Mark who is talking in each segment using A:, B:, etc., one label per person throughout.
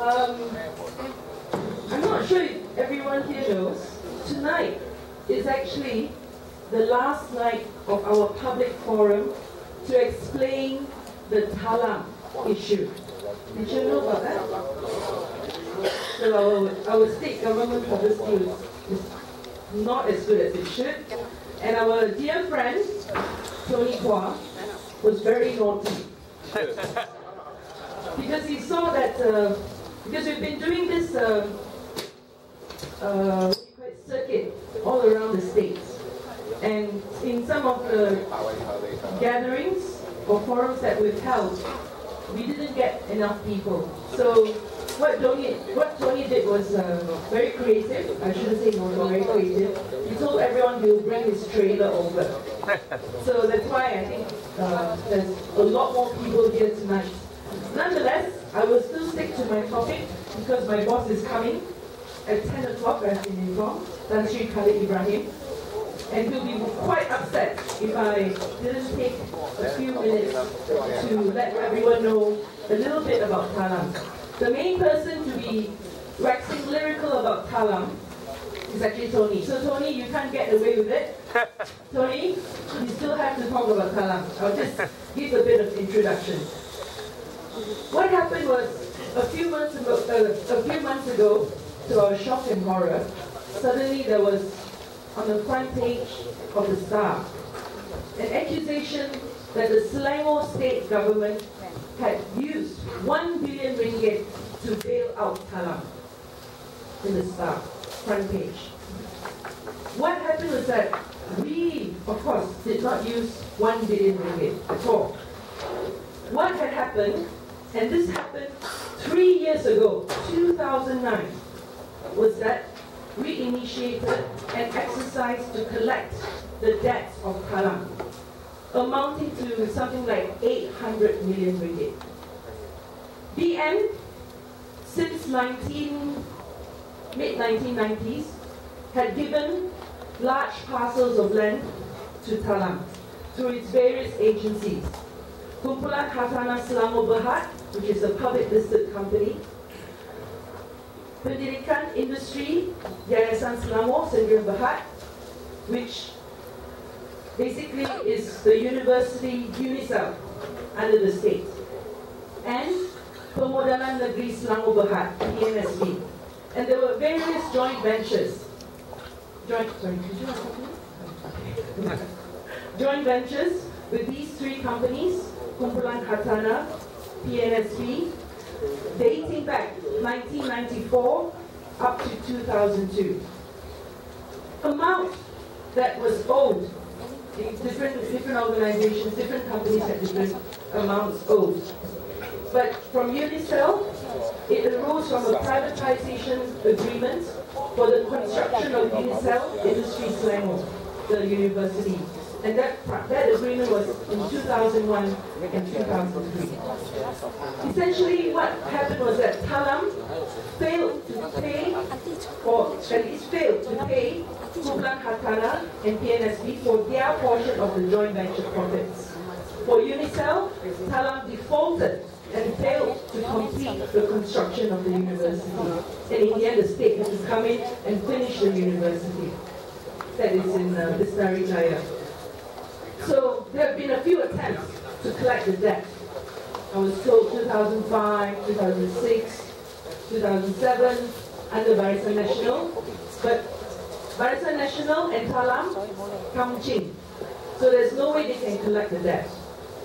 A: I'm not sure if everyone here knows, tonight is actually the last night of our public forum to explain the Talam issue. Did you know about that? So our state government publicity is not as good as it should. And our dear friend, Tony Pua, was very naughty. Because he saw that, because we've been doing this circuit all around the states. And in some of the gatherings or forums that we've held, we didn't get enough people. So what Tony did was very creative. I shouldn't say not very creative. He told everyone he would bring his trailer over. So that's why I think there's a lot more people here tonight. Nonetheless, I will still stick to my topic because my boss is coming at 10 o'clock, as been informed, Nazri Ibrahim. And he'll be quite upset if I didn't take a few minutes to let everyone know a little bit about Talam. The main person to be waxing lyrical about Talam is actually Tony. So Tony, you can't get away with it. Tony, you still have to talk about Talam. I'll just give a bit of introduction. What happened was a few months ago, to our shock and horror, suddenly there was on the front page of the Star an accusation that the Selangor state government had used 1 billion ringgit to bail out Talam in the Star front page. What happened was that we, of course, did not use 1 billion ringgit at all. What had happened, and this happened 3 years ago, 2009, was that we initiated an exercise to collect the debts of Talam, amounting to something like 800 million ringgit. BN, since mid-1990s, had given large parcels of land to Talam through its various agencies. Kumpulan Hartanah Selangor Berhad, which is a public listed company, Pendidikan Industri Yayasan Selangor Sdn Berhad, which basically is the university UNISA under the state, and Pemodalan Negeri Selangor Berhad, PNSB. And there were various joint ventures. Joint ventures with these three companies, Kumpulan Hartanah, PNSB, dating back 1994 up to 2002. Amount that was owed, different organizations, different companies had different amounts owed. But from Unicel, it arose from a privatization agreement for the construction of Unicel Industry Selangor, the university. And that agreement was in 2001 and 2003. Essentially, what happened was that Talam failed to pay, or at least failed to pay Kumpulan Hartanah and PNSB for their portion of the joint venture profits. For Unicel, Talam defaulted and failed to complete the construction of the university. And in the end, the state had to come in and finish the university. That is in Lestari Jaya. So there have been a few attempts to collect the debt. I was told 2005, 2006, 2007 under Barisan Nasional, but Barisan Nasional and Talam come ching. So there's no way they can collect the debt.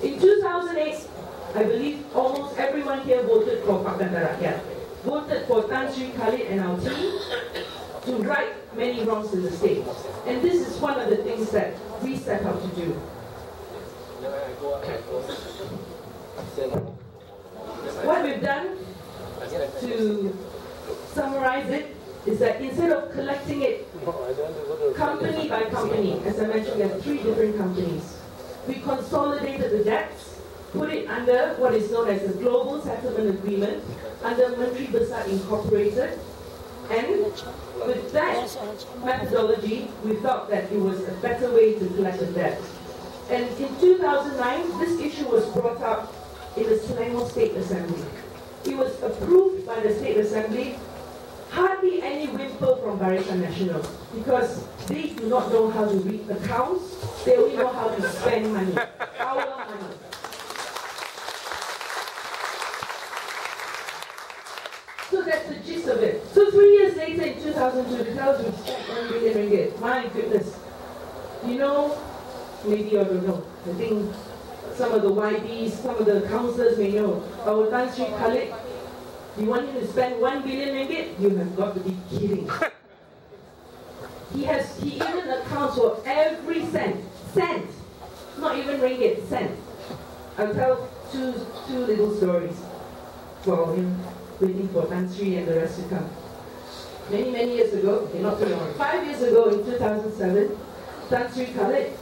A: In 2008, I believe almost everyone here voted for Pakatan Rakyat, voted for Tan Sri Khalid and our team to right many wrongs in the state. And this is one of the things that we set out to do. What we've done, to summarize it, is that instead of collecting it company by company, as I mentioned, we have 3 different companies, we consolidated the debts, put it under what is known as the Global Settlement Agreement under Menteri Besar Incorporated, and with that methodology, we thought that it was a better way to collect the debt. And in 2009, this issue was brought up in the Selangor State Assembly. It was approved by the State Assembly, hardly any whimper from Barisan Nasional, because they do not know how to read accounts, they only know how to spend money, our money. So that's the gist of it. So 3 years later in 2002, the tell us we spent 1 billion ringgit. My goodness. You know, maybe you don't know. I think some of the YBs, some of the councillors may know. Our Tan Sri Khalid, you want him to spend 1 billion ringgit? You have got to be kidding. He even accounts for every cent. Cent. Not even ringgit, cent. I'll tell two little stories for him, waiting for Tan Sri and the rest to come. Many years ago, okay, not too long, 5 years ago in 2007, Tan Sri Khalid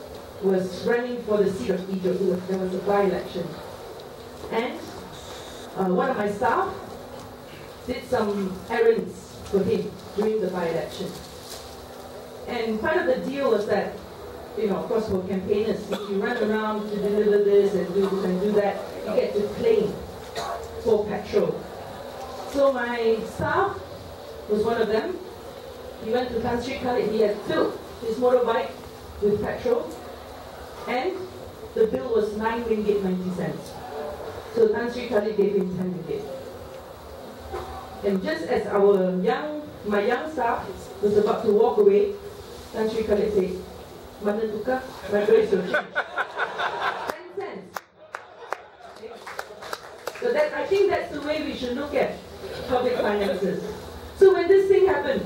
A: was running for the seat of Egypt. There was a by-election. And one of my staff did some errands for him during the by-election. And part of the deal was that, you know, of course for campaigners, if you run around to deliver this and do this and do that, you get to claim for petrol. So my staff was one of them. He went to Tan Sri Khalid, he had filled his motorbike with petrol, and the bill was 9 ringgit 90 cents. So Tan Sri Khalid gave him 10 ringgit. And just as my young staff was about to walk away, Tan Sri Khalid said, "Mana tukar? Change. 10 cents." Okay. So I think that's the way we should look at public finances. So when this thing happened,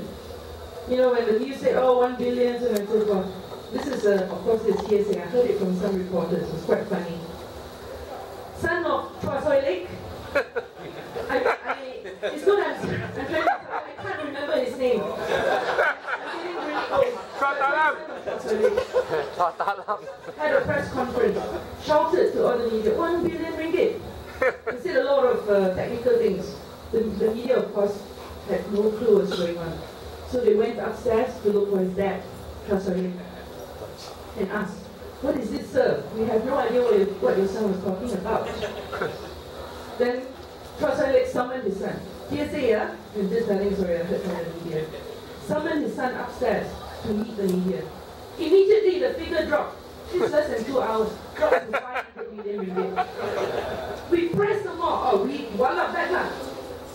A: you know, when the news said, oh, 1 billion, so on and so forth, this is, of course, it's hearsay. I heard it from some reporters. It was quite funny. Son of Chua Soi Lek. It's good. I can't remember his name. I'm getting really old.
B: Talam.
A: Had a press conference, shouted to all the media, 1 billion ringgit. He said a lot of technical things. The media, of course, had no clue what's going on. So they went upstairs to look for his dad, Chua Soi Lek, and asked, "What is this, sir? We have no idea what your son was talking about." Then Chua Soi Lek summoned his son. Hearsay, yeah? I'm just telling, sorry, I heard from the media. Summoned his son upstairs to meet the media. Immediately, the figure dropped. It's less than 2 hours. Dropped to 500 million ringgit. We pressed them all. Oh, we wallop that lah.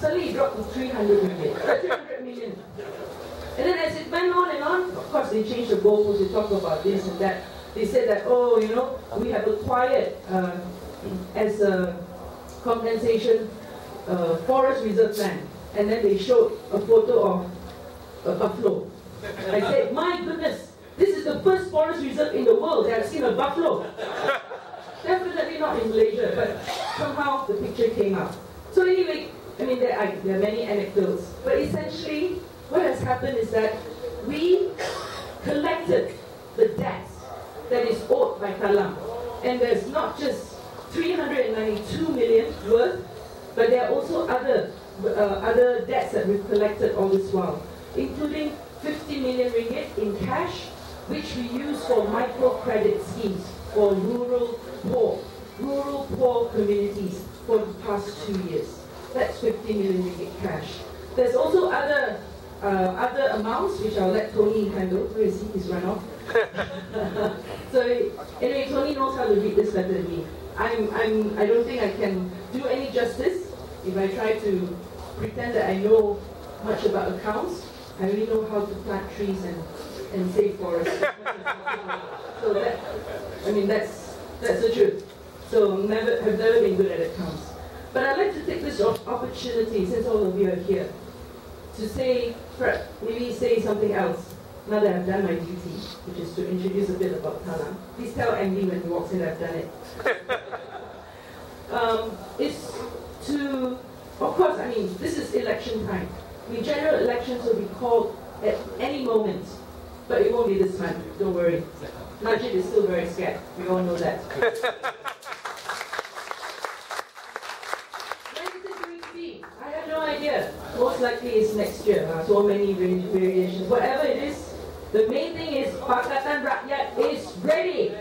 A: Suddenly, it dropped to 300 ringgit. 300 million. And then as it went on and on, of course, they changed the goalposts. They talked about this and that. They said that, oh, you know, we have acquired as a compensation forest reserve land. And then they showed a photo of a buffalo. I said, my goodness, this is the first forest reserve in the world that I've seen a buffalo. Definitely not in Malaysia, but somehow the picture came out. So anyway, I mean, there are many anecdotes. But essentially, what has happened is that we collected the debts that is owed by Talam. And there's not just 392 million worth, but there are also other debts that we've collected all this while, including 50 million ringgit in cash, which we use for microcredit schemes for rural poor communities for the past 2 years. That's 50 million ringgit cash. There's also other amounts which I'll let Tony handle. Where is he? He's run off. So anyway, Tony knows how to read this better than me. I don't think I can do any justice if I try to pretend that I know much about accounts. I only know how to plant trees and save forests. So that's the truth. So have never been good at accounts. But I'd like to take this opportunity, since all of you are here, to say, maybe say something else, now that I've done my duty, which is to introduce a bit about Talam. Please tell Andy when he walks in I've done it. It's to, of course, I mean, this is election time. The general elections will be called at any moment, but it won't be this month, don't worry. Najib is still very scared, we all know that. I have no idea. Most likely it's next year. So many variations. Whatever it is, the main thing is Pakatan Rakyat is ready.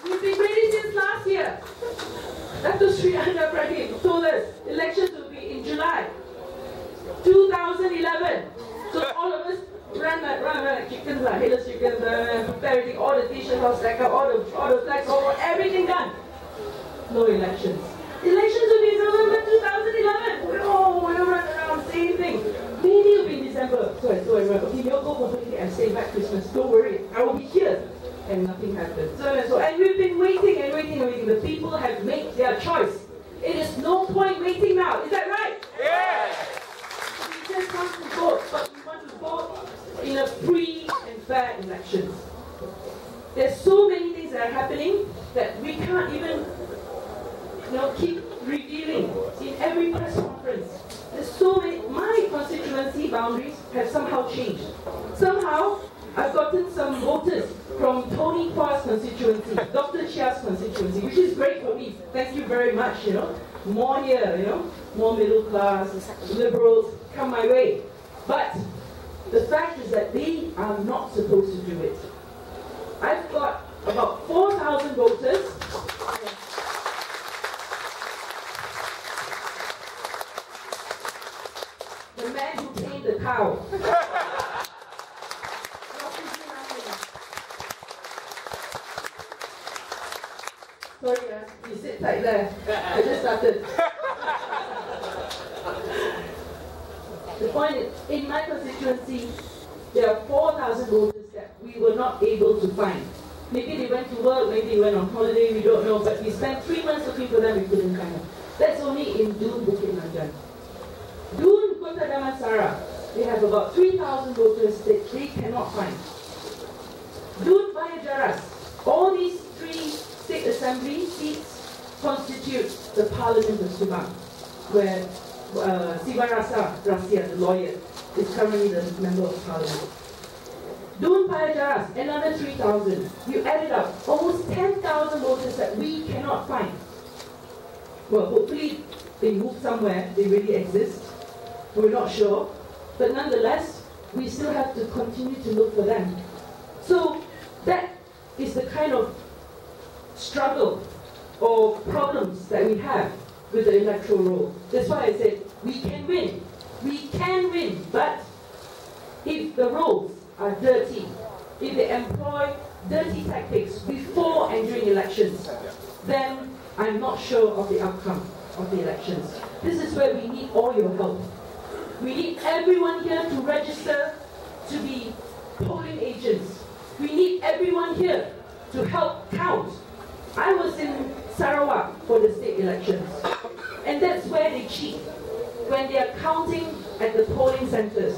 A: We've been ready since last year. Nazri Aziz told us elections will be in July 2011. So all of us run like chickens, headless chickens, preparing all the t-shirts, all stacked up, all the flags, everything done. No elections. Elections will be in November 2011. We're all running around, same thing. Maybe it'll be in December. So I told everyone, okay, you'll go completely and stay back Christmas. Don't worry, I will be here. And nothing happened. And we've been waiting and waiting and waiting. The people have made their choice. It is no point waiting now. Is that right? Yes. We just want to vote, but we want to vote in a free and fair election. There's so many things that are happening that we can't even keep revealing in every press conference. There's so many. My constituency boundaries have somehow changed. Somehow, I've gotten some voters from Tony Pua's constituency, Dr. Chia's constituency, which is great for me. Thank you very much, More here, more middle class, liberals come my way. But the fact is that they are not supposed to do it. I've got about 4,000 voters. The man who tamed the cow. Sorry, you sit tight there. I just started. The point is, in my constituency, there are 4,000 voters that we were not able to find. Maybe they went to work, maybe they went on holiday, we don't know, but we spent 3 months looking for them, we couldn't find them. That's only in Dun, Bukit Nanjan. Dun, Kota Damansara, they have about 3,000 voters that they cannot find. Dun, Baya Jaras, all these 3 state assembly seats constitute the Parliament of Subang, where Sivarasa Rasia, the lawyer, is currently the member of Parliament. Dun Paya Jaras, another 3,000. You add it up, almost 10,000 voters that we cannot find. Well, hopefully they move somewhere, they really exist. We're not sure. But nonetheless, we still have to continue to look for them. So that is the kind of struggle or problems that we have with the electoral roll. That's why I said we can win. We can win, but if the rolls are dirty, if they employ dirty tactics before and during elections, then I'm not sure of the outcome of the elections. This is where we need all your help. We need everyone here to register to be polling agents. We need everyone here to help count. I was in Sarawak for the state elections, and that's where they cheat. When they are counting at the polling centers.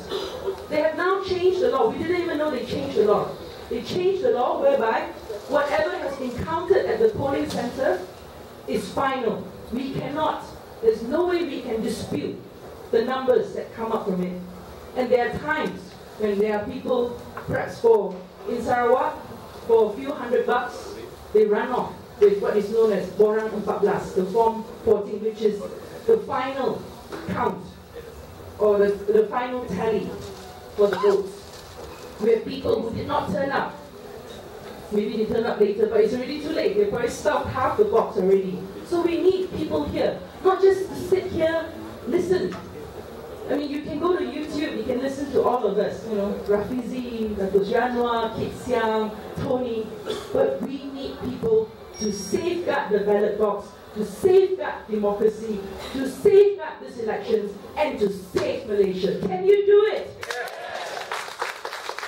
A: They have now changed the law. We didn't even know they changed the law. They changed the law whereby whatever has been counted at the polling center is final. We cannot, there's no way we can dispute the numbers that come up from it. And there are times when there are people, perhaps in Sarawak, for a few $100, they run off with what is known as Borang 14, the Form 14, which is the final count, or the final tally for the votes. We have people who did not turn up. Maybe they turn up later, but it's already too late. They've probably stuffed half the box already. So we need people here, not just to sit here, listen. I mean, you can go to YouTube, you can listen to all of us, Rafizi, Dato' Janwa, Kit Siang, Tony, but we need people to safeguard the ballot box, to safeguard democracy, to safeguard these elections, and to save Malaysia. Can you do it?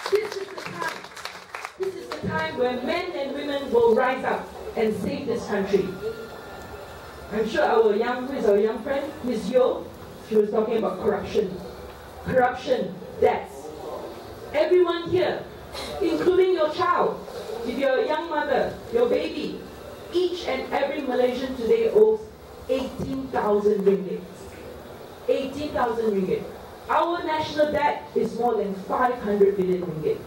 A: This is the time. This is the time when men and women will rise up and save this country. I'm sure who is our young friend, Ms. Yo, she was talking about corruption. Corruption, debts. Everyone here, including your child, if you're a young mother, your baby, each and every Malaysian today owes 18,000 ringgit. 18,000 ringgit. Our national debt is more than 500 billion ringgit.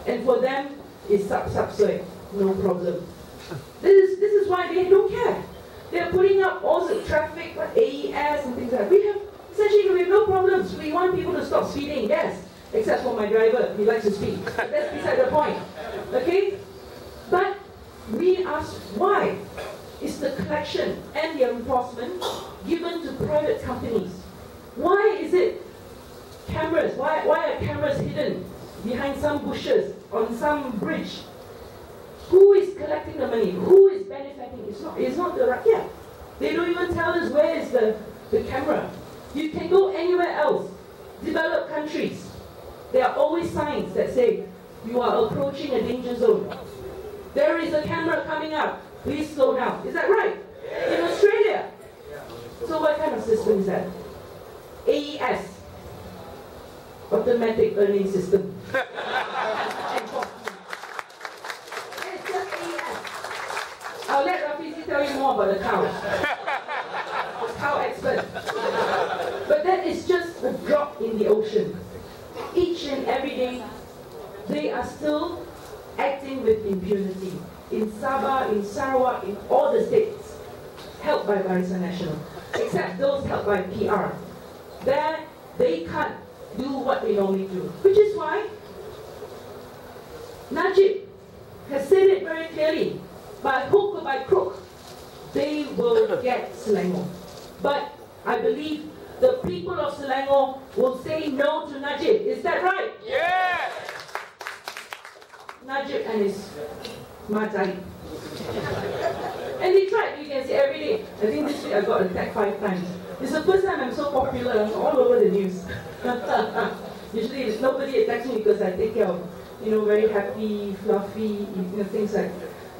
A: And for them, it's sub-sub-sub, no problem. This is why they don't care. They're putting up all the traffic, AES and things like that. We have no problems. We want people to stop speeding, yes. Except for my driver, he likes to speed. That's beside the point. Okay? But we ask why. It's the collection and their enforcement given to private companies. Why is it cameras? Why are cameras hidden behind some bushes on some bridge? Who is collecting the money? Who is benefiting? It's not the rakyat. They don't even tell us where is the camera. You can go anywhere else. Developed countries. There are always signs that say you are approaching a danger zone. There is a camera coming up. Please slow down. Is that right? In Australia. So what kind of system is that? AES. Automatic earning system. It's just AES. I'll let Rafizi tell you more about the cows. Cow expert. But that is just a drop in the ocean. Each and every day, they are still acting with impunity. In Sabah, in Sarawak, in all the states, helped by Barisan Nasional, except those helped by PR. There, they can't do what they normally do. Which is why Najib has said it very clearly, by hook or by crook, they will get Selangor. But I believe the people of Selangor will say no to Najib. Is that right?
B: Yeah!
A: Najib and his Mazai. And they tried, you can see every day. I think this week I got attacked 5 times. It's the first time I'm so popular, I'm all over the news. Usually nobody attacks me because I take care of, very happy, fluffy, things like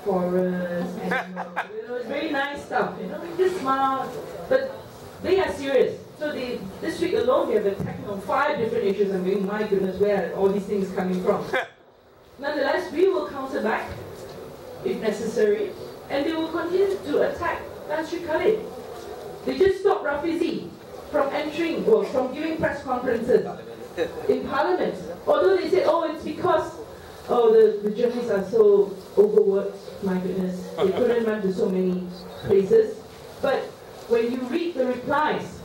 A: forests, animals. It's very nice stuff, just smile. But they are serious. So this week alone, they have attacked on 5 different issues. I'm going, my goodness, where are all these things coming from? Nonetheless, we will counter back, if necessary, and they will continue to attack Nazri Aziz. They just stopped Rafizi from entering, or from giving press conferences in Parliament. Although they said, it's because, the journalists are so overworked, my goodness, they couldn't run to so many places. But when you read the replies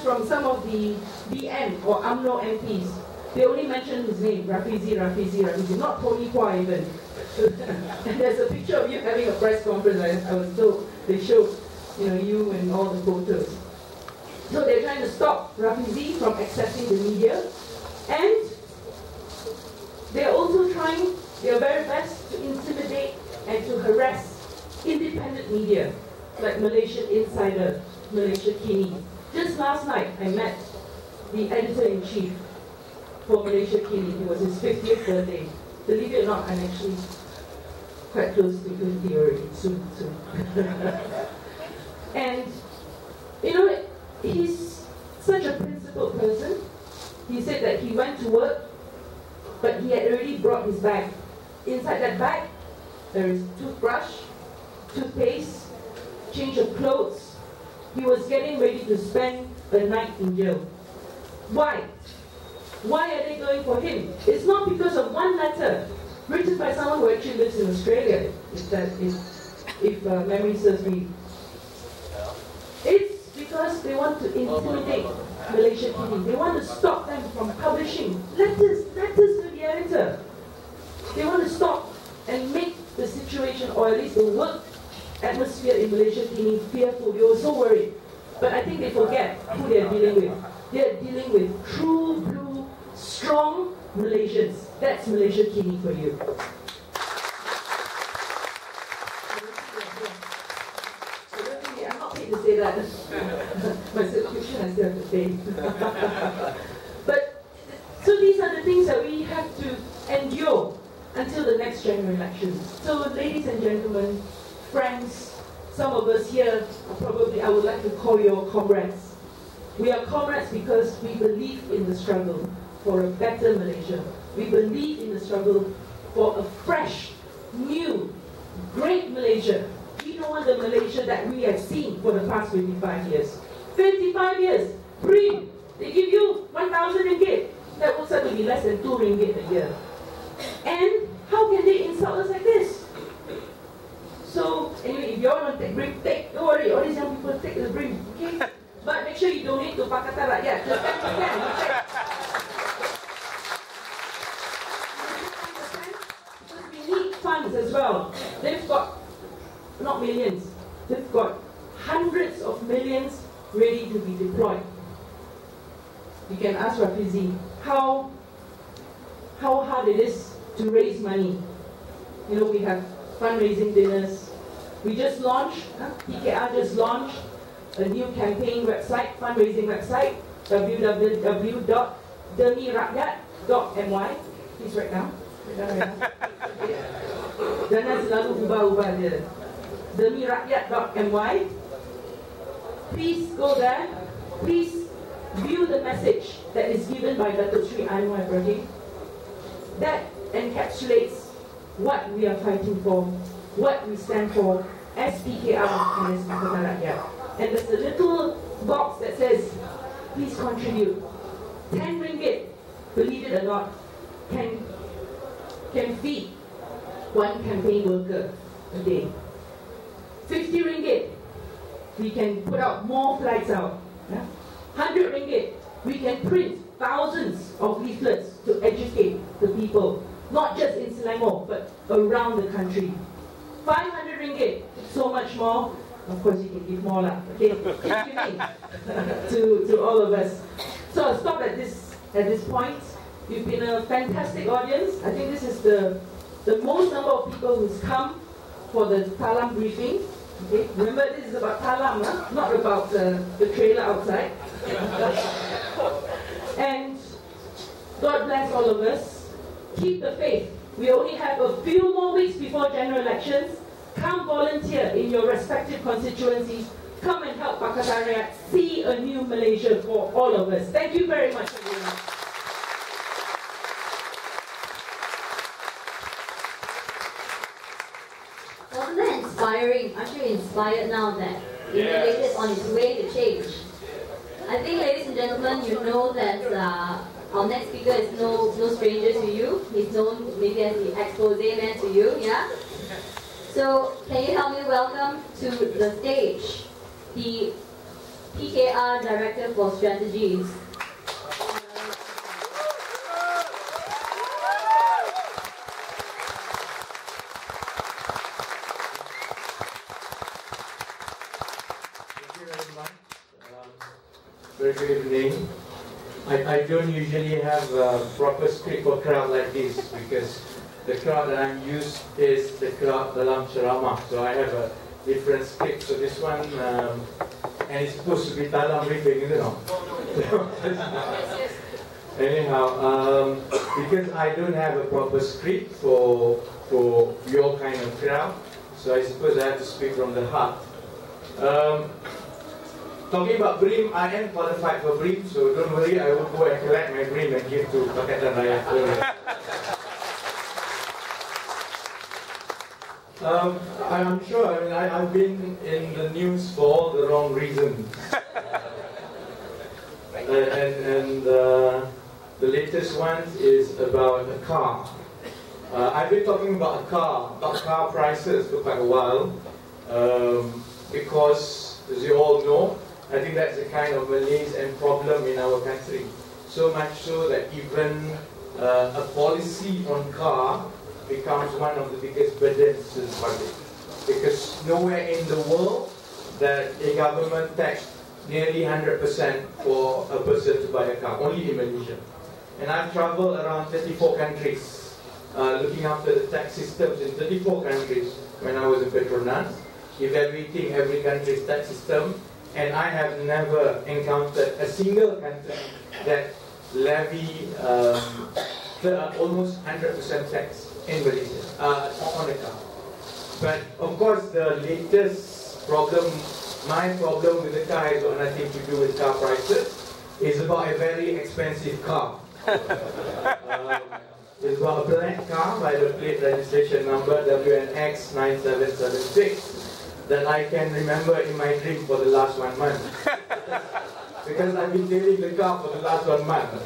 A: from some of the BN or UMNO MPs, they only mention his name, Rafizi, not Tony Pua even. And there's a picture of you having a press conference. I was told they showed, you and all the photos. So they're trying to stop Rafizi from accessing the media, and they're also trying their very best to intimidate and to harass independent media, like Malaysian Insider, Malaysia Kini. Just last night, I met the editor-in-chief for Malaysia Kini. It was his 50th birthday. Believe it or not, I'm actually quite close to 50 already, soon. And, he's such a principled person. He said that he went to work, but he had already brought his bag. Inside that bag, there is toothbrush, toothpaste, change of clothes. He was getting ready to spend a night in jail. Why? Why are they going for him? It's not because of one letter written by someone who actually lives in Australia, if memory serves me. It's because they want to intimidate Malaysia TV. They want to stop them from publishing letters to the editor. They want to stop and make the situation, or at least the work atmosphere in Malaysia TV fearful. They were so worried. But I think they forget who they are dealing with. They are dealing with true blue, strong Malaysians. That's Malaysia Kini for you. I'm not paid to say that. My subscription I still have to pay. But so these are the things that we have to endure until the next general election. So ladies and gentlemen, friends, some of us here are probably, I would like to call you all comrades. We are comrades because we believe in the struggle for a better Malaysia. We believe in the struggle for a fresh, new, great Malaysia. We don't want the Malaysia that we have seen for the past 25 years. 25 years, free. They give you 1,000 ringgit. That works out to be less than 2 ringgit a year. And how can they insult us like this? So, anyway, if you all want to take brim, take. Don't worry, all these young people take the brim, okay? But make sure you donate to Pakatan Rakyat. Just 10%. Because we need funds as well. They've got not millions. They've got hundreds of millions ready to be deployed. You can ask Rafizi how hard it is to raise money. You know, we have fundraising dinners. We just launched, PKR just launched a new campaign website, fundraising website, www.demi.my. Please write down. Jangan selalu ubah-ubah dia. demi.my. Please go there. Please view the message that is given by Datuk Sri Anwar Ibrahim. That encapsulates what we are fighting for, what we stand for as PKR and as Pakatan Rakyat. And there's a little box that says, please contribute. 10 ringgit, believe it or not, can feed one campaign worker a day. 50 ringgit, we can put out more flags out. 100 ringgit, we can print thousands of leaflets to educate the people, not just in Selangor, but around the country. 500 ringgit, so much more. Of course, you can give more, okay? to all of us. So I'll stop at this point. You've been a fantastic audience. I think this is the most number of people who's come for the Talam briefing. Okay? Remember, this is about Talam, not about the trailer outside. And God bless all of us. Keep the faith. We only have a few more weeks before general elections. Come volunteer in your respective constituencies. Come and help Pakatan Rakyat see a new Malaysia for all of us. Thank you very much, everyone.
B: Wasn't that inspiring? Aren't you inspired now that innovative is on its way to change? I think, ladies and gentlemen, you know that our next speaker is no stranger to you. He's known maybe as the expose man to you, yeah? So, can you help me welcome to the stage the PKR Director for Strategies.
C: Very good evening. I don't usually have a proper script for crowd like this because the crowd that I'm used is the crowd dalam ceramah. So I have a different script. So this one, and it's supposed to be Talam briefing, you know. Anyhow, because I don't have a proper script for your kind of crowd, so I suppose I have to speak from the heart. Talking about BRIM, I am qualified for BRIM, so don't worry, I will go and collect my BRIM and give to Pakatan Rakyat. I'm sure, I mean, I've been in the news for all the wrong reasons. The latest one is about a car. I've been talking about car prices for quite a while, because, as you all know, I think that's a kind of malaise and problem in our country. So much so that even a policy on car becomes one of the biggest burdens to the public. Because nowhere in the world that a government tax nearly 100% for a person to buy a car, only in Malaysia. And I've traveled around 34 countries, looking after the tax systems in 34 countries when I was in Petronas, evaluating every country's tax system. And I have never encountered a single country that levy almost 100% tax in Malaysia on a car. But of course, the latest problem, my problem with the car has got nothing to do with car prices. It's about a very expensive car. It's about a black car by the plate registration number WNX 9776. That I can remember in my dream for the last 1 month. Because I've been tailing the car for the last 1 month.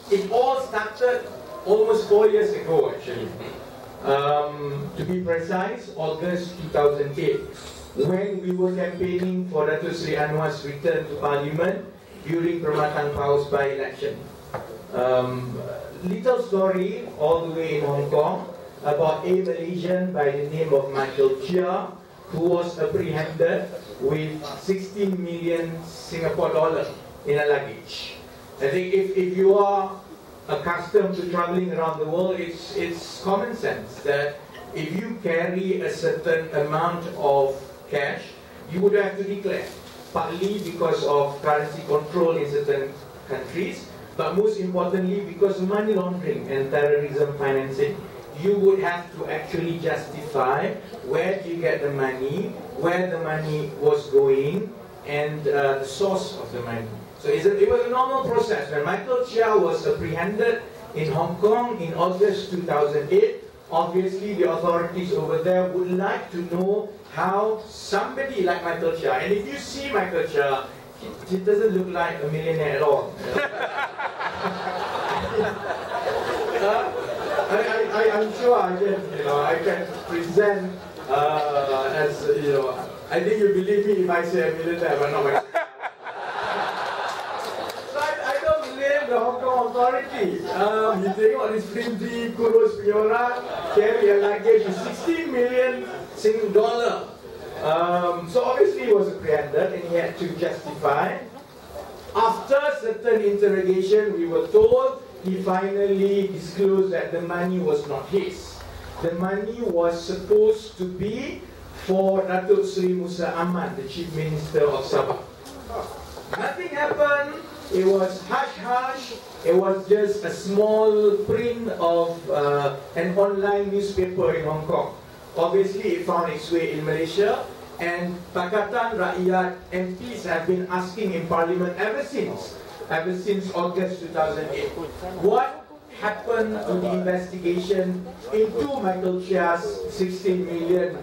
C: It all started almost 4 years ago, actually. To be precise, August 2008, when we were campaigning for Datuk Sri Anwar's return to Parliament during Perkhidmatan Paus by-election. Little story, all the way in Hong Kong. about a Malaysian by the name of Micheal Chia, who was apprehended with 16 million Singapore dollar in a luggage. I think if you are accustomed to traveling around the world, it's common sense that if you carry a certain amount of cash, you would have to declare, partly because of currency control in certain countries, but most importantly because of money laundering and terrorism financing. You would have to actually justify where you get the money, where the money was going, and the source of the money. So it was a normal process. When Micheal Chia was apprehended in Hong Kong in August 2008, obviously the authorities over there would like to know how somebody like Micheal Chia, and if you see Micheal Chia, he doesn't look like a millionaire at all. I'm sure I can present as, I think you believe me if I say a millionaire, but not myself. So I don't blame the Hong Kong authorities. You tengok this flimsy, kurus punya orang, carry a luggage of 16 million Sing dollar. So obviously he was apprehended and he had to justify. After certain interrogation, we were told he finally disclosed that the money was not his. The money was supposed to be for Datuk Seri Musa Aman, the Chief Minister of Sabah. Nothing happened. It was hush-hush. It was just a small print of an online newspaper in Hong Kong. Obviously, it found its way in Malaysia, and Pakatan Rakyat MPs have been asking in Parliament ever since August 2008. What happened to the investigation into Micheal Chia's 16 million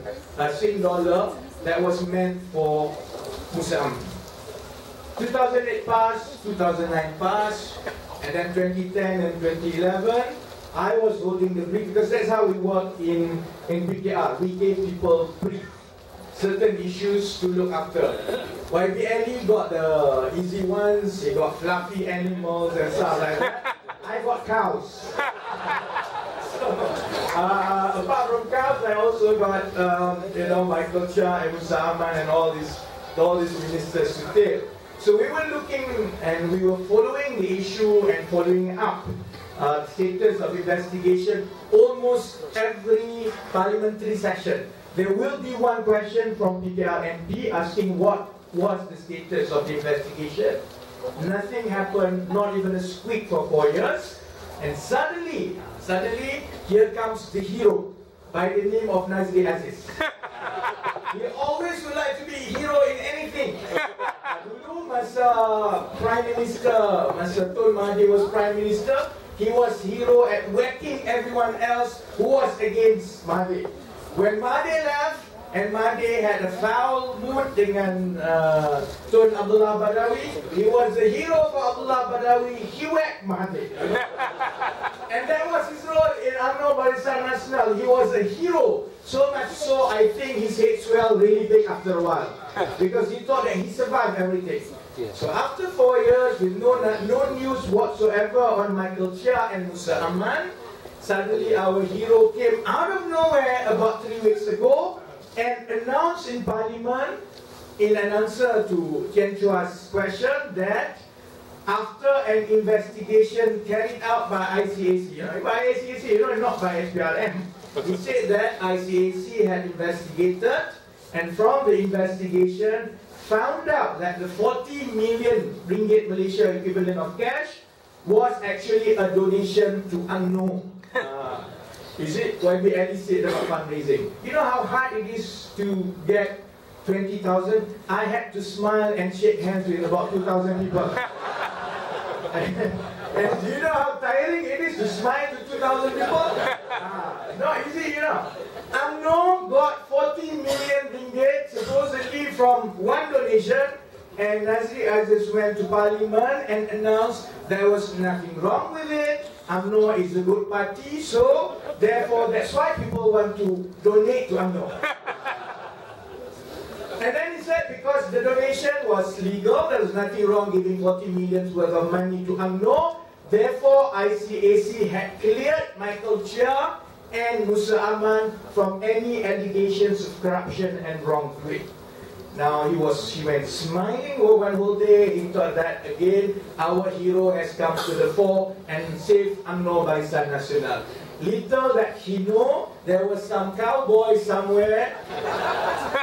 C: Sing dollar that was meant for Musa Aman? 2008 passed, 2009 passed, and then 2010 and 2011, I was holding the brief because that's how we work in BKR. We gave people brief, certain issues to look after. YBLE got the easy ones, he got fluffy animals and stuff like that. I got cows. So, apart from cows, I also got Micheal Chia and Musa Aman and all these ministers to take. So we were looking and we were following the issue and following up status of investigation almost every parliamentary session. There will be one question from PKR MP asking what was the status of the investigation. Nothing happened, not even a squeak for 4 years. And suddenly, here comes the hero by the name of Nazri Aziz. He always would like to be a hero in anything. Dulu masa Prime Minister, masa Tun Mahathir was Prime Minister, he was hero at whacking everyone else who was against Mahathir. When Mahathir left, and Mahathir had a foul mood dengan Tun Abdullah Badawi, he was a hero for Abdullah Badawi, he whacked Mahathir. And that was his role in UMNO Barisan Nasional. He was a hero. So much so, I think his head swelled really big after a while. Because he thought that he survived everything. So after 4 years, with no news whatsoever on Micheal Chia and Musa Aman, suddenly our hero came out of nowhere about 3 weeks ago and announced in Parliament, in an answer to Tian Chua's question, that after an investigation carried out by ICAC, not by SPRM, he said that ICAC had investigated, and from the investigation found out that the 40 million ringgit Malaysia equivalent of cash was actually a donation to UMNO. Is it YBLE said about fundraising? You know how hard it is to get 20,000? I had to smile and shake hands with about 2,000 people. And do you know how tiring it is to smile to 2,000 people? Not easy, UMNO got 40 million ringgit supposedly from one donation, and Nazri Aziz went to Parliament and announced there was nothing wrong with it. UMNO is a good party, so therefore that's why people want to donate to UMNO. And then he said because the donation was legal, there was nothing wrong giving 40 million worth of money to UMNO. Therefore, ICAC had cleared Micheal Chia and Musa Aman from any allegations of corruption and wrongdoing. Now he went smiling over one whole day. He thought that again our hero has come to the fore and saved UMNO Barisan Nasional. Little that he knew, there was some cowboy somewhere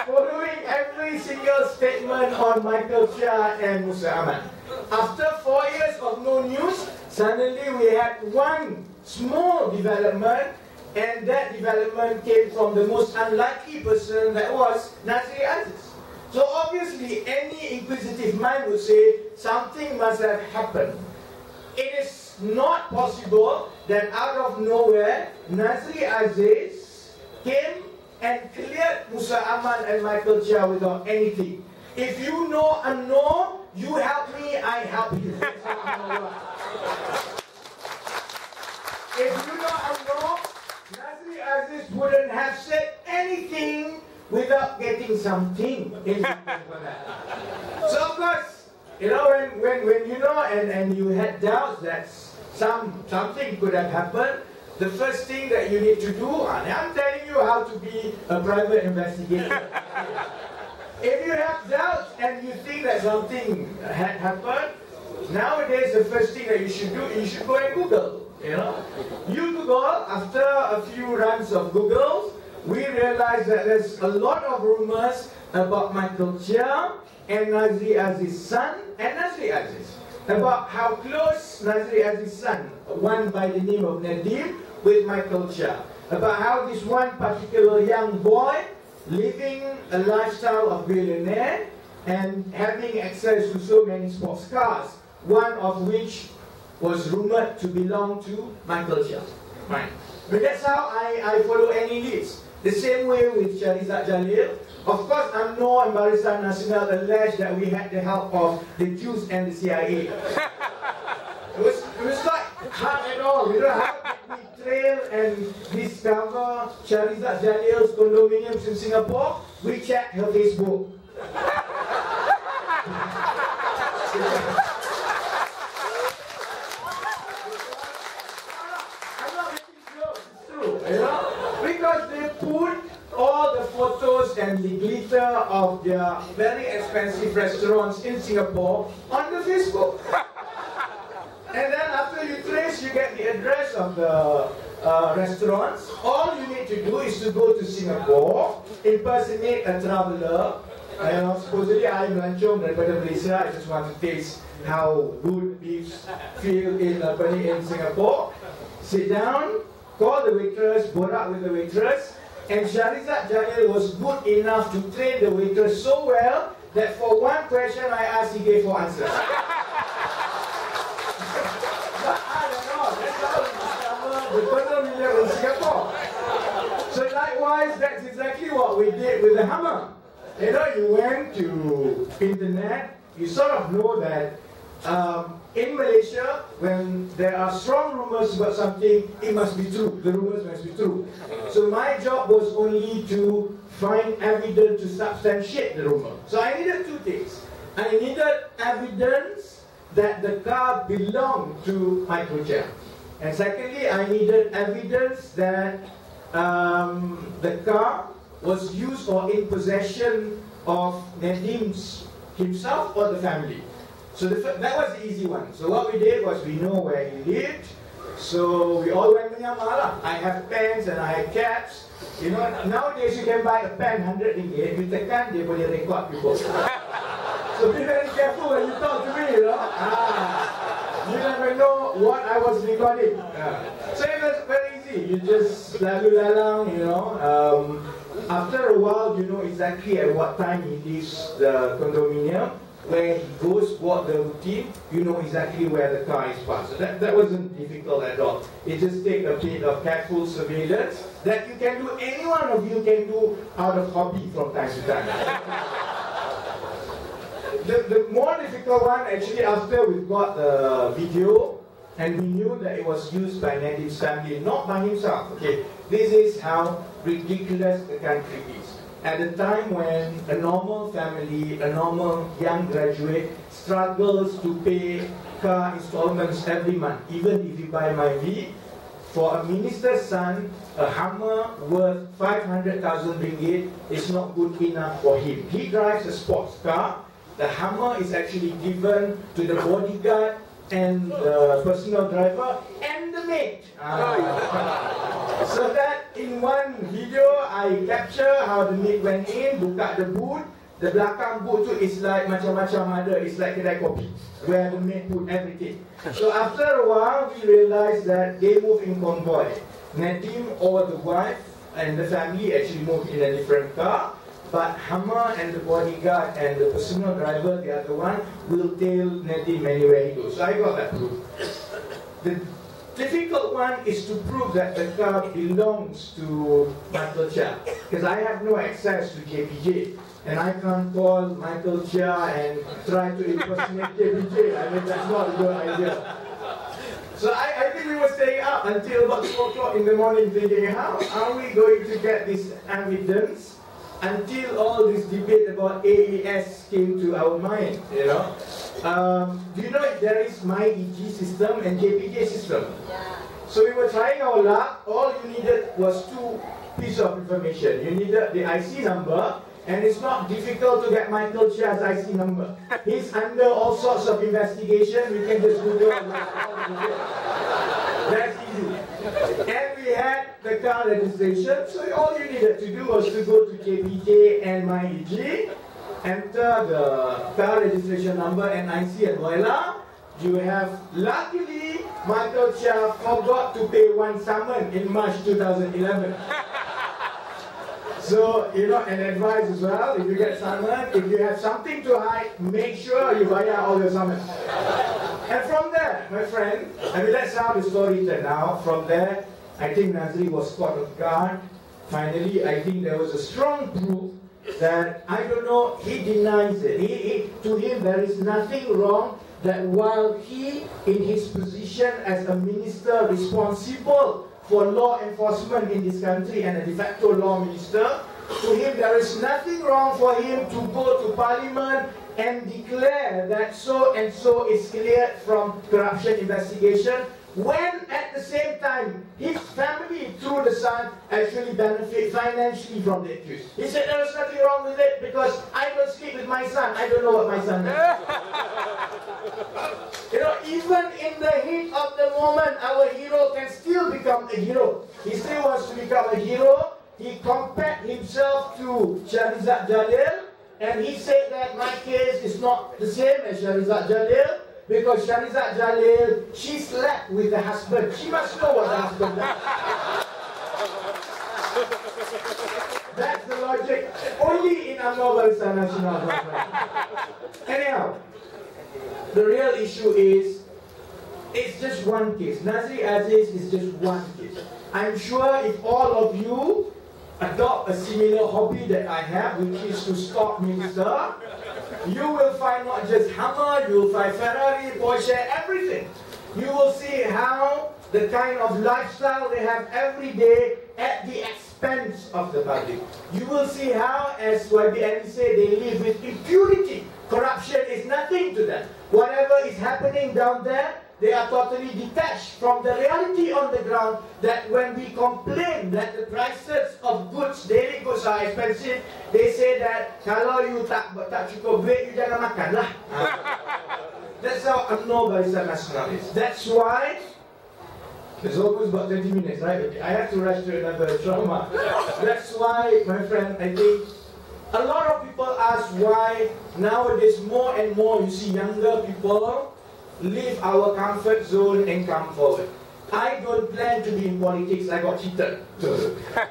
C: following every single statement on Micheal Chia and Musa Aman. After 4 years of no news, suddenly we had one small development, and that development came from the most unlikely person, that was Nazri Aziz. So obviously any inquisitive mind would say something must have happened. It is not possible that out of nowhere Nazri Aziz came and cleared Musa Aman and Micheal Chia without anything. If you know UMNO, you help me, I help you. That's how UMNO works. If you know UMNO, Nazri Aziz wouldn't have said anything without getting something in for that. So of course, you know, when you know and you had doubts that something could have happened, the first thing that you need to do, and I'm telling you how to be a private investigator. If you have doubts and you think that something had happened, nowadays the first thing that you should do, you should go and Google. You know, you Google, after a few runs of Googles, we realize that there's a lot of rumors about Micheal Chia and Nazri Aziz's son and Nazri Aziz. About how close Nazri Aziz's son, one by the name of Nedim, with Micheal Chia. About how this one particular young boy living a lifestyle of billionaire and having access to so many sports cars, one of which was rumored to belong to Micheal Chia. Right. But that's how I follow any leads. The same way with Shahrizad Jalil. Of course, UMNO and Barisan Nasional alleged that we had the help of the Jews and the CIA. It was not hard at all. You know, how did we trail and discover Shahrizad Jalil's condominiums in Singapore? We checked her Facebook. I'm not making jokes, it's true. You know? Because they put all the photos and the glitter of their very expensive restaurants in Singapore on the Facebook. And then after you trace, you get the address of the restaurants. All you need to do is to go to Singapore, impersonate a traveller. Supposedly I'm melancong daripada Malaysia. I just want to taste how good beefs feel in Singapore. Sit down, call the waitress, borak with the waitress, and Shahrizad Jalil was good enough to train the waitress so well that for one question I asked, he gave 4 answers. But I don't know, that's how we discover the condominium in Singapore. So likewise, that's exactly what we did with the Hummer. You know, you went to internet, you sort of know that in Malaysia, when there are strong rumors about something, it must be true. The rumors must be true. So my job was only to find evidence to substantiate the rumor. So I needed 2 things. I needed evidence that the car belonged to Micheal Chia. And secondly, I needed evidence that the car was used or in possession of Nedim's himself or the family. So that was the easy one. So what we did was we know where he lived. So we all went menyamar. I have pens and I have caps. You know, nowadays you can buy a pen 100 ringgit. You tekan, dia boleh record people. So be very careful when you talk to me, you know. You never know what I was recording. So it was very easy. You just lalu lalang, you know. After a while, you know exactly at what time he leaves the condominium. Where he goes, walk the routine, you know exactly where the car is parked. So that wasn't difficult at all. It just takes a bit of careful surveillance that you can do, any one of you can do out of hobby from time to time. The more difficult one, actually, after we got the video, and we knew that it was used by Nedim's family, not by himself. Okay, this is how ridiculous the country is. At a time when a normal family, a normal young graduate struggles to pay car installments every month, even if you buy my V, for a minister's son, a Hummer worth 500,000 ringgit is not good enough for him. He drives a sports car. The Hummer is actually given to the bodyguard and the personal driver and the maid. So that in one video I capture how the maid went in, buka the boot. The belakang boot tu is like macam-macam ada, it's like kedai kopi where the maid put everything. So after a while we realized that they move in convoy. Nedim or the wife and the family actually moved in a different car, but Hummer and the bodyguard and the personal driver, the other one, will tail Nedim anywhere he goes. So I got that proof. The difficult one is to prove that the car belongs to Micheal Chia, because I have no access to JPJ. And I can't call Micheal Chia and try to impersonate JPJ. I mean, that's not a good idea. So I think we were staying up until about 2 o'clock in the morning thinking, how are we going to get this evidence, until all this debate about AES came to our mind, you know. Do you know if there is MyEG system and JPJ system? So we were trying our luck. All you needed was 2 pieces of information. You needed the IC number, and it's not difficult to get Micheal Chia's IC number. He's under all sorts of investigation. We can just Google all that's easy. And we had the car registration, so all you needed to do was to go to JPJ and MyEG, enter the car registration number and IC and voila, you have, luckily, Micheal Chia forgot to pay one summon in March 2011. So, you know, an advice as well, if you get summoned, if you have something to hide, make sure you buy out all your summons. And from there, my friend, I mean, that's how the story turned out. From there, I think Nazri was caught off guard. Finally, I think there was a strong proof that, I don't know, he denies it. To him, there is nothing wrong that while he, in his position as a minister responsible for law enforcement in this country and a de facto law minister, to him there is nothing wrong for him to go to parliament and declare that so and so is cleared from corruption investigation, when at the same time his family through the son actually benefit financially from the accused. He said there is nothing wrong with it because I don't sleep with my son, I don't know what my son does. You know, even in the heat of the moment, our hero can still become a hero. He still wants to become a hero. He compared himself to Shahrizad Jalil, and he said that my case is not the same as Shahrizad Jalil, because Shahrizad Jalil, she slept with the husband. She must know what the husband does. That's the logic. Only in UMNO National. Anyhow, the real issue is, it's just one case. Nazri Aziz is just one case. I'm sure if all of you adopt a similar hobby that I have, which is to stalk minister, you will find not just Hummer, you will find Ferrari, Porsche, everything. You will see how the kind of lifestyle they have every day at the expense of the public. You will see how, as YBN said, they live with impunity. Corruption is nothing to them. Whatever is happening down there, they are totally detached from the reality on the ground, that when we complain that the prices of goods, daily goods are expensive, they say that kalau you tak cukup duit, you jangan makan lah. That's how UMNO Barisan Nasional is. That's why it's almost about 20 minutes, right? Okay, I have to rush to another trauma. That's why, my friend, I think a lot of people ask why nowadays more and more you see younger people leave our comfort zone and come forward. I don't plan to be in politics, I got cheated.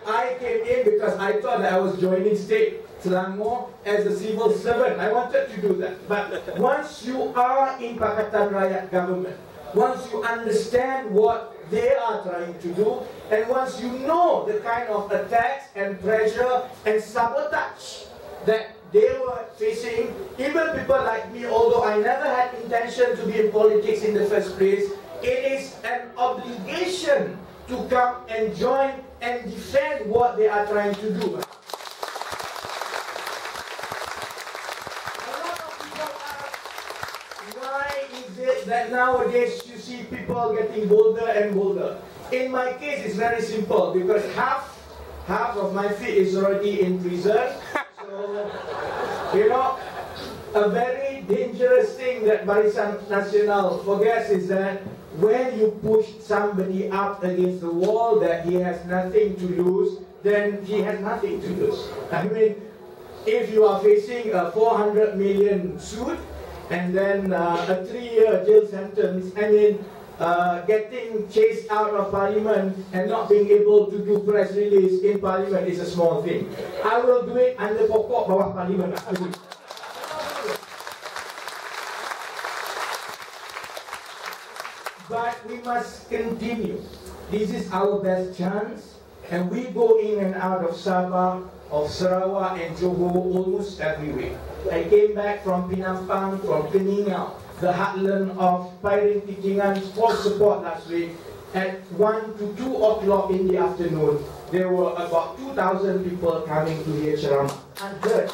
C: I came in because I thought that I was joining state Selangor as a civil servant. I wanted to do that. But once you are in Pakatan Rakyat government, once you understand what they are trying to do, and once you know the kind of attacks and pressure and sabotage that they were facing, even people like me, although I never had intention to be in politics in the first place, it is an obligation to come and join and defend what they are trying to do. A lot of people ask, why is it that nowadays you see people getting bolder and bolder? In my case, it's very simple because half of my feet is already in prison. So, you know, a very dangerous thing that Barisan Nasional forgets is that when you push somebody up against the wall that he has nothing to lose, then he has nothing to lose. I mean, if you are facing a 400 million suit and then a 3-year jail sentence, I mean, getting chased out of parliament and not being able to do press release in parliament is a small thing. I will do it under pokok bawah parliament. But we must continue. This is our best chance, and we go in and out of Sabah, of Sarawak and Johor almost every week. I came back from Penampang, from Keningau, the heartland of Pairing Tikingan, for support last week. At 1 to 2 o'clock in the afternoon, there were about 2,000 people coming to hear ceramah. Unheard.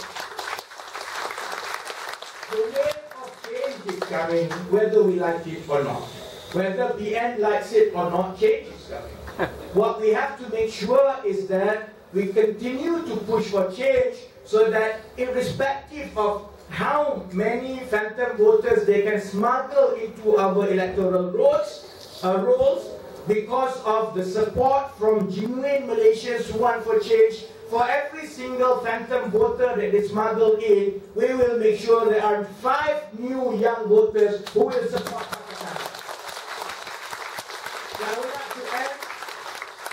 C: The wave of change is coming, whether we like it or not. Whether PN likes it or not, change is coming. What we have to make sure is that we continue to push for change so that irrespective of how many phantom voters they can smuggle into our electoral rolls, because of the support from genuine Malaysians who want for change, for every single phantom voter that they smuggle in, we will make sure there are 5 new young voters who will support Pakistan. I would like to add,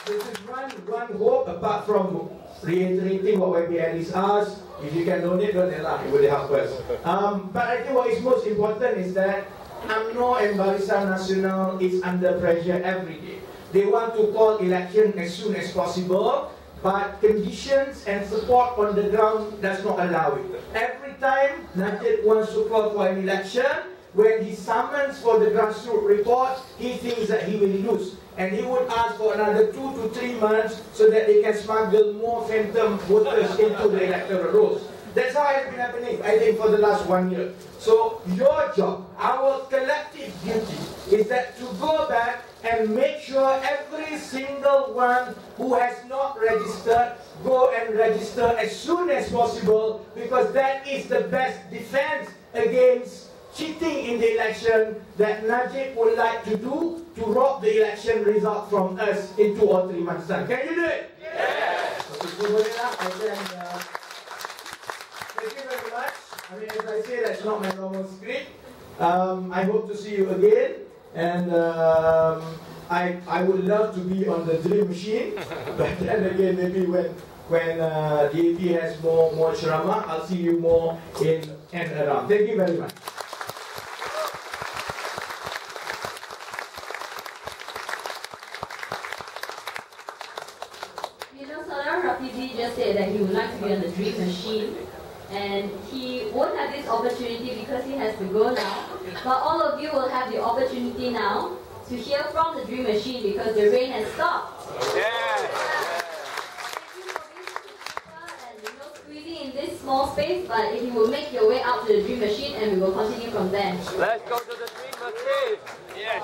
C: this is one hope, apart from reiterating what YBL is asked. If you can donate, it would help us. But I think what is most important is that UMNO and Barisan Nasional is under pressure every day. They want to call election as soon as possible, but conditions and support on the ground does not allow it. Every time Najib wants to call for an election, when he summons for the grassroots report, he thinks that he will lose. And he would ask for another 2 to 3 months so that they can smuggle more phantom voters into the electoral rolls. That's how it has been happening, I think, for the last 1 year. So your job, our collective duty, is that to go back and make sure every single one who has not registered, go and register as soon as possible, because that is the best defense against cheating in the election that Najib would like to do to rob the election result from us in 2 or 3 months' time. Can you do it? Yes! Okay, thank you very much. I mean, as I say, that's not my normal script. I hope to see you again. And I would love to be on the dream machine. But then again, maybe when DAP has more ceramah, I'll see you more in and around. Thank you very much.
B: Rafizi just said that he would like to be on the dream machine, and he won't have this opportunity because he has to go now. But all of you will have the opportunity now to hear from the dream machine because the rain has stopped.
D: Yeah.
B: Thank you for being super and squeezing in this small space. But if you will make your way out to the dream machine, and we will continue from there.
D: Let's go to the dream machine. Yes.